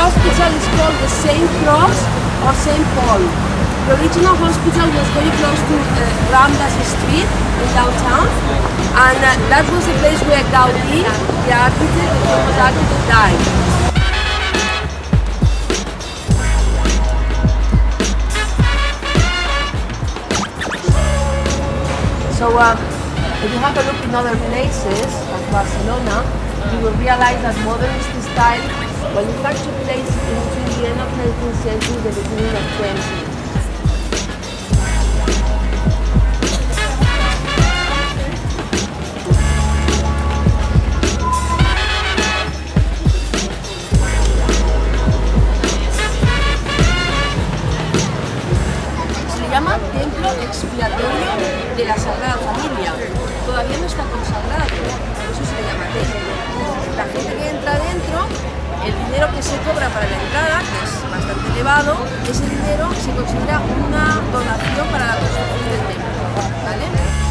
hospital is called the St. Cross or St. Paul. The original hospital was very close to Ramblas Street in downtown, and that was the place where Gaudí, the architect, the famous architect, died. So if you have a look in other places, like Barcelona, you will realize that modernist style, well, in fact, took place between the end of 19th century and the beginning of 20th. Se llama Templo Expiatorio de la Sagrada Familia. Todavía no está consagrado, por eso se le llama templo. La gente que entra dentro, el dinero que se cobra para la entrada, que es bastante elevado, ese dinero se considera una donación para la construcción del templo, ¿vale?